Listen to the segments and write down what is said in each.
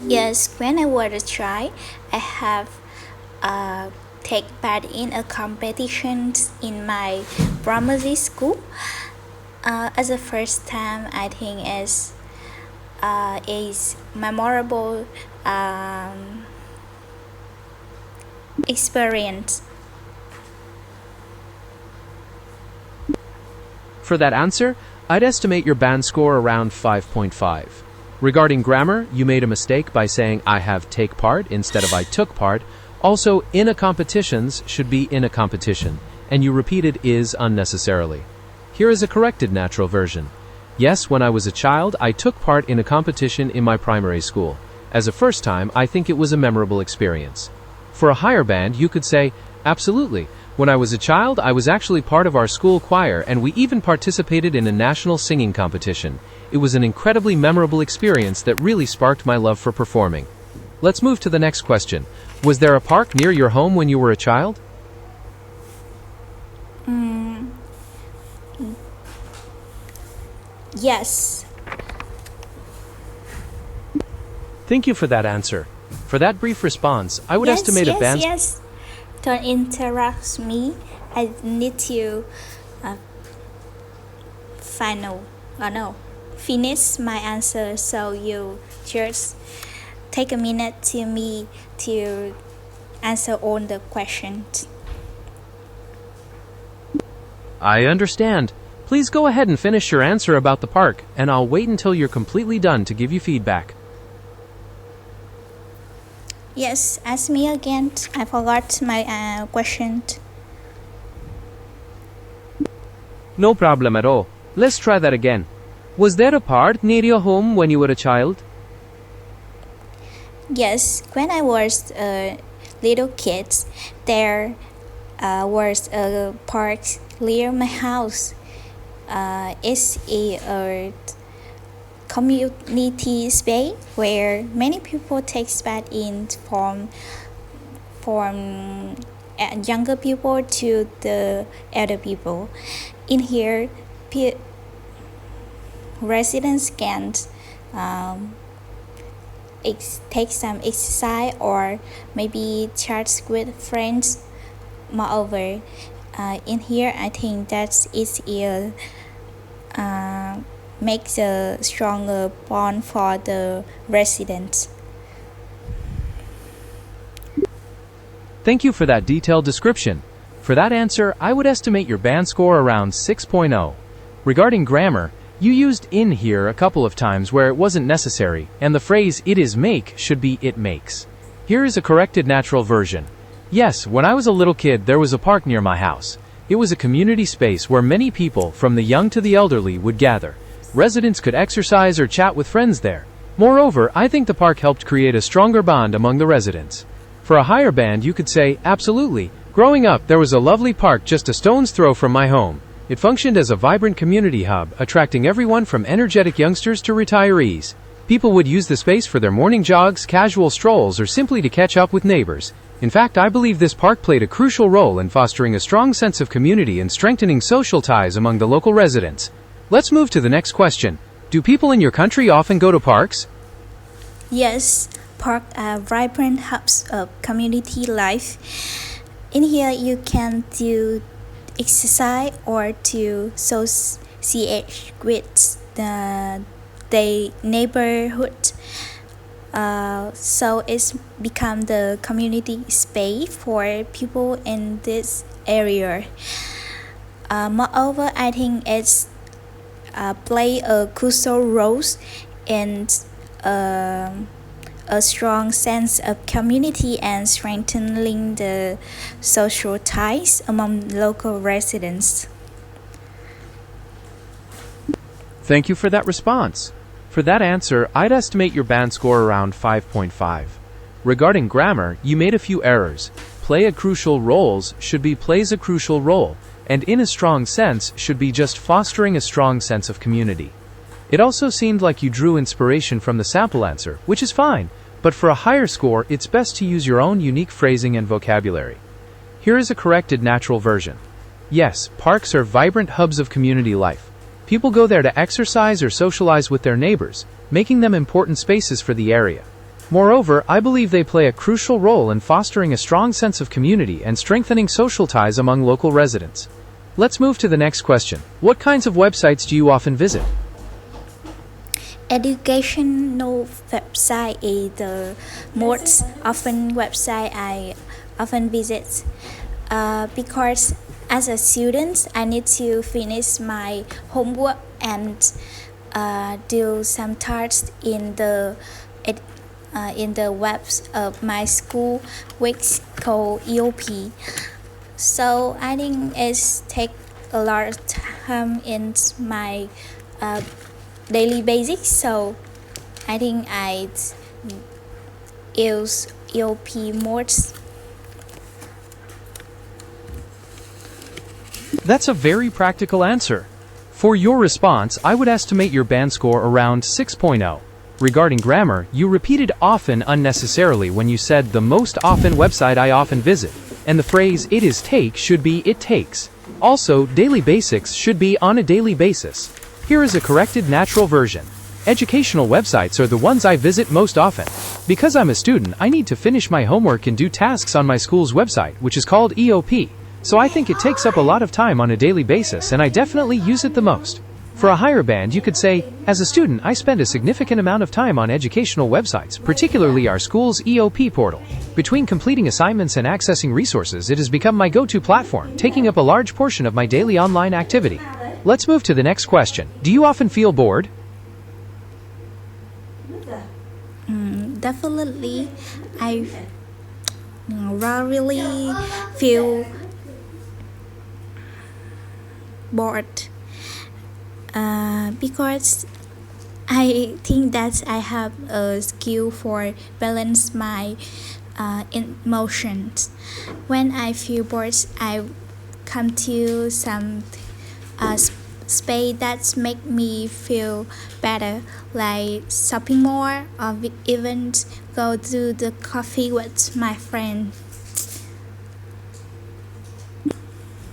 Yes, when I was a child, I have take part in a competition in my primary school. As a first time, I think is memorable experience. For that answer, I'd estimate your band score around 5.5. Regarding grammar, you made a mistake by saying I have take part instead of I took part. Also, in a competitions should be in a competition, and you repeated is unnecessarily. Here is a corrected natural version. Yes, when I was a child, I took part in a competition in my primary school. As a first time, I think it was a memorable experience. For a higher band, you could say, absolutely. When I was a child, I was actually part of our school choir, and we even participated in a national singing competition. It was an incredibly memorable experience that really sparked my love for performing. Let's move to the next question. Was there a park near your home when you were a child? Mm, yes, Thank you for that answer. For that brief response, I would yes, estimate a yes, band's yes. Don't interrupt me. I need to uh, final. No, finish my answer. So you just take a minute to me to answer all the questions. I understand. Please go ahead and finish your answer about the park, and I'll wait until you're completely done to give you feedback. Yes, ask me again. I forgot my question. No problem at all. Let's try that again. Was there a park near your home when you were a child? Yes, when I was a little kid, there was a park near my house. It's a community space where many people take part in from younger people to the elder people. In here, residents can um, take some exercise or maybe chat with friends. Moreover, in here, I think that it will make a stronger bond for the residents. Thank you for that detailed description. For that answer, I would estimate your band score around 6.0. Regarding grammar, you used in here a couple of times where it wasn't necessary, and the phrase it is make should be it makes. Here is a corrected natural version. Yes, when I was a little kid, there was a park near my house. It was a community space where many people, from the young to the elderly, would gather. Residents could exercise or chat with friends there. Moreover, I think the park helped create a stronger bond among the residents. For a higher band, you could say, absolutely. Growing up, there was a lovely park just a stone's throw from my home. It functioned as a vibrant community hub, attracting everyone from energetic youngsters to retirees. People would use the space for their morning jogs, casual strolls, or simply to catch up with neighbors. In fact, I believe this park played a crucial role in fostering a strong sense of community and strengthening social ties among the local residents. Let's move to the next question. Do people in your country often go to parks? Yes, parks are vibrant hubs of community life. In here, you can do exercise or to associate with the neighborhood. So it's become the community space for people in this area. Moreover, I think it's play a crucial role in a strong sense of community and strengthening the social ties among local residents. Thank you for that response. For that answer, I'd estimate your band score around 5.5. Regarding grammar, you made a few errors. Play a crucial roles should be plays a crucial role, and in a strong sense should be just fostering a strong sense of community. It also seemed like you drew inspiration from the sample answer, which is fine, but for a higher score, it's best to use your own unique phrasing and vocabulary. Here is a corrected natural version. Yes, parks are vibrant hubs of community life. People go there to exercise or socialize with their neighbors, making them important spaces for the area. Moreover, I believe they play a crucial role in fostering a strong sense of community and strengthening social ties among local residents. Let's move to the next question. What kinds of websites do you often visit? Educational website is the most often website I often visit because as a student I need to finish my homework and do some tasks in the webs of my school which called EOP. So I think it takes a lot of time in my daily basis. So I think I use EOP more. That's a very practical answer. For your response, I would estimate your band score around 6.0. Regarding grammar, you repeated often unnecessarily when you said the most often website I often visit, and the phrase it is take should be it takes. Also, daily basics should be on a daily basis. Here is a corrected natural version. Educational websites are the ones I visit most often. Because I'm a student, I need to finish my homework and do tasks on my school's website, which is called EOP. So I think it takes up a lot of time on a daily basis and I definitely use it the most. For a higher band, you could say, as a student, I spend a significant amount of time on educational websites, particularly our school's EOP portal. Between completing assignments and accessing resources, it has become my go-to platform, taking up a large portion of my daily online activity. Let's move to the next question. Do you often feel bored? Definitely, I rarely feel bored because I think that I have a skill for balance my emotions. When I feel bored, I come to some space that make me feel better, like shopping more or even go to the coffee with my friend.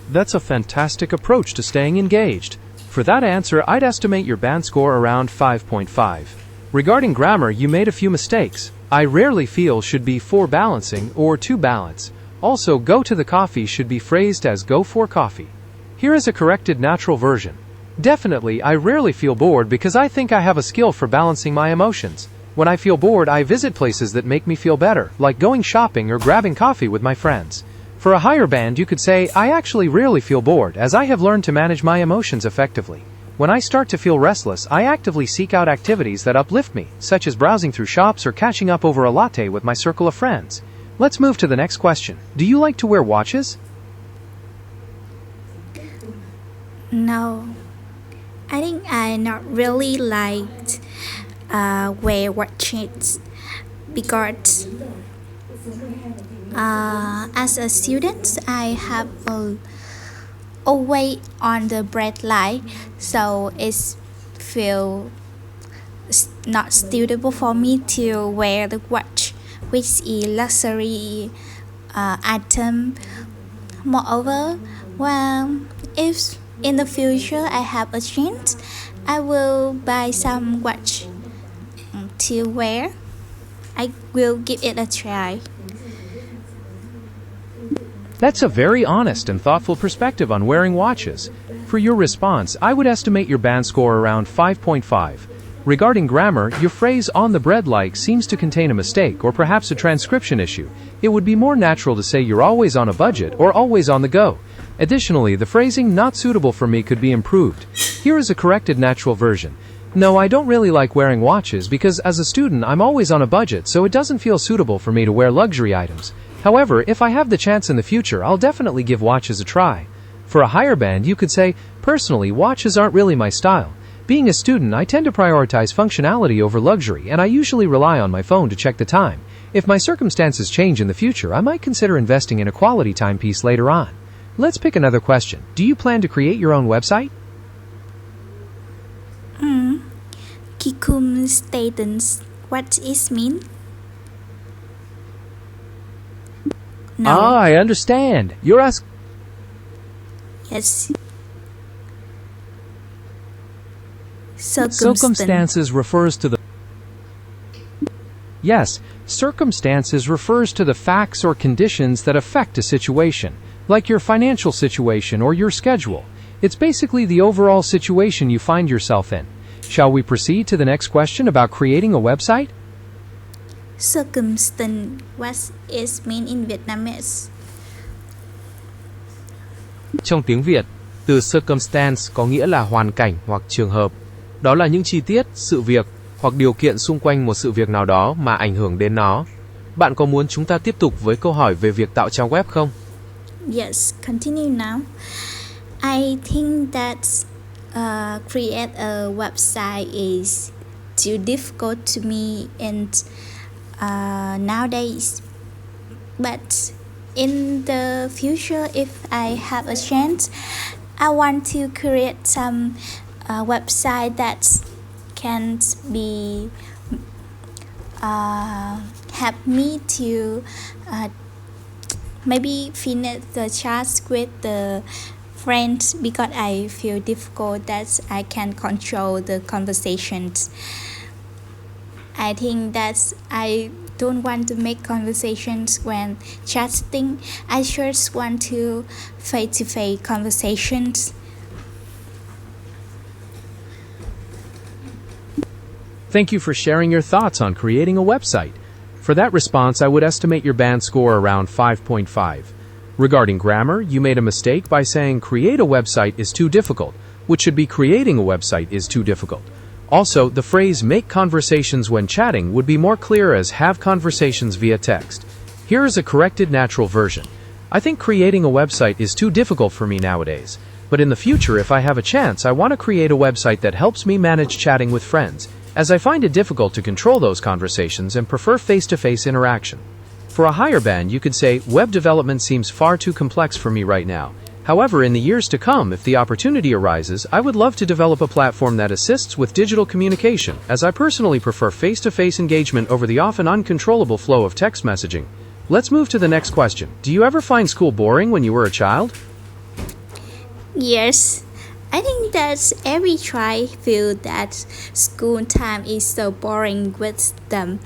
That's a fantastic approach to staying engaged. For that answer, I'd estimate your band score around 5.5. Regarding grammar, you made a few mistakes. I rarely feel should be for balancing or to balance. Also, go to the coffee should be phrased as go for coffee. Here is a corrected natural version. Definitely, I rarely feel bored because I think I have a skill for balancing my emotions. When I feel bored, I visit places that make me feel better, like going shopping or grabbing coffee with my friends. For a higher band, you could say, I actually rarely feel bored, as I have learned to manage my emotions effectively. When I start to feel restless, I actively seek out activities that uplift me, such as browsing through shops or catching up over a latte with my circle of friends. Let's move to the next question. Do you like to wear watches? No, I think I not really like wear watches because as a student I have always on the bright light, so it's feel not suitable for me to wear the watch, which is luxury item. Moreover, well, if in the future I have a chance, I will buy some watch to wear. I will give it a try. That's a very honest and thoughtful perspective on wearing watches. For your response, I would estimate your band score around 5.5. Regarding grammar, your phrase on the bread like seems to contain a mistake or perhaps a transcription issue. It would be more natural to say you're always on a budget or always on the go. Additionally, the phrasing not suitable for me could be improved. Here is a corrected natural version. No, I don't really like wearing watches because as a student I'm always on a budget, so it doesn't feel suitable for me to wear luxury items. However, if I have the chance in the future, I'll definitely give watches a try. For a higher band, you could say, personally, watches aren't really my style. Being a student, I tend to prioritize functionality over luxury, and I usually rely on my phone to check the time. If my circumstances change in the future, I might consider investing in a quality timepiece later on. Let's pick another question. Do you plan to create your own website? Kikum statements. What is mean? No. I understand. You're asking. Yes. Circumstances refers to the. Yes, circumstances refers to the facts or conditions that affect a situation, like your financial situation or your schedule. It's basically the overall situation you find yourself in. Shall we proceed to the next question about creating a website? Circumstance, what is mean in Vietnamese? Trong tiếng Việt, từ circumstance có nghĩa là hoàn cảnh hoặc trường hợp. Đó là những chi tiết, sự việc hoặc điều kiện xung quanh một sự việc nào đó mà ảnh hưởng đến nó. Bạn có muốn chúng ta tiếp tục với câu hỏi về việc tạo trang web không? Yes, continue now. I think that create a website is too difficult to me and nowadays. But in the future, if I have a chance, I want to create some website that can be help me to maybe finish the chat with the friends because I feel difficult that I can control the conversations. I think that I don't want to make conversations when chatting. I just want to face conversations. Thank you for sharing your thoughts on creating a website. For that response, I would estimate your band score around 5.5. Regarding grammar, you made a mistake by saying create a website is too difficult, which should be creating a website is too difficult. Also, the phrase make conversations when chatting would be more clear as have conversations via text. Here is a corrected natural version. I think creating a website is too difficult for me nowadays. But in the future, if I have a chance, I want to create a website that helps me manage chatting with friends, as I find it difficult to control those conversations and prefer face-to-face interaction. For a higher band, you could say, web development seems far too complex for me right now. However, in the years to come, if the opportunity arises, I would love to develop a platform that assists with digital communication, as I personally prefer face-to-face engagement over the often uncontrollable flow of text messaging. Let's move to the next question. Do you ever find school boring when you were a child? Yes, I think that every child feel that school time is so boring with them.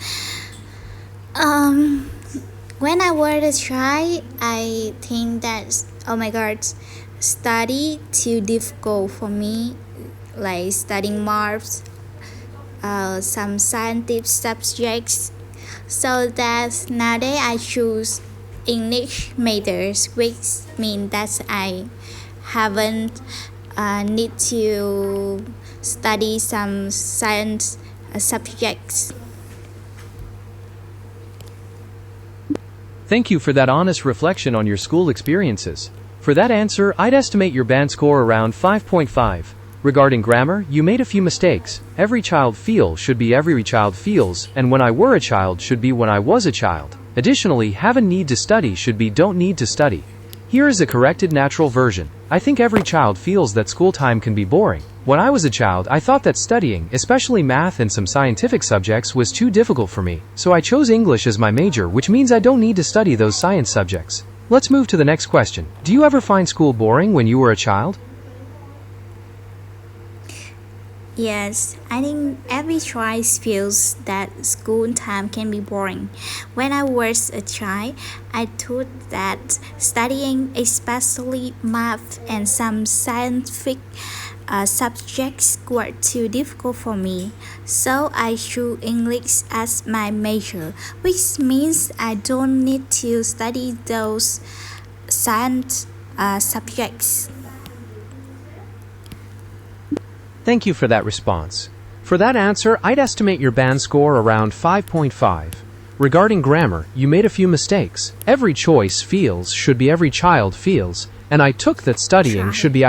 When I was a child, I think that, oh my god, study too difficult for me, like studying maths, some scientific subjects. So that nowadays I choose English majors, which means that I haven't need to study some science subjects. Thank you for that honest reflection on your school experiences. For that answer, I'd estimate your band score around 5.5. Regarding grammar, you made a few mistakes. Every child feel should be every child feels, and when I were a child should be when I was a child. Additionally, have a need to study should be don't need to study. Here is a corrected natural version. I think every child feels that school time can be boring. When I was a child, I thought that studying, especially math and some scientific subjects, was too difficult for me, so I chose English as my major, which means I don't need to study those science subjects. Let's move to the next question. Do you ever find school boring when you were a child? Yes, I think every child feels that school time can be boring. When I was a child, I thought that studying, especially math and some scientific subjects, were too difficult for me. So I chose English as my major, which means I don't need to study those science subjects. Thank you for that response. For that answer, I'd estimate your band score around 5.5. Regarding grammar, you made a few mistakes. Every choice feels should be every child feels, and I took that studying should be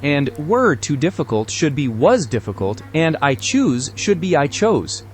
and were too difficult should be was difficult, and I choose should be I chose.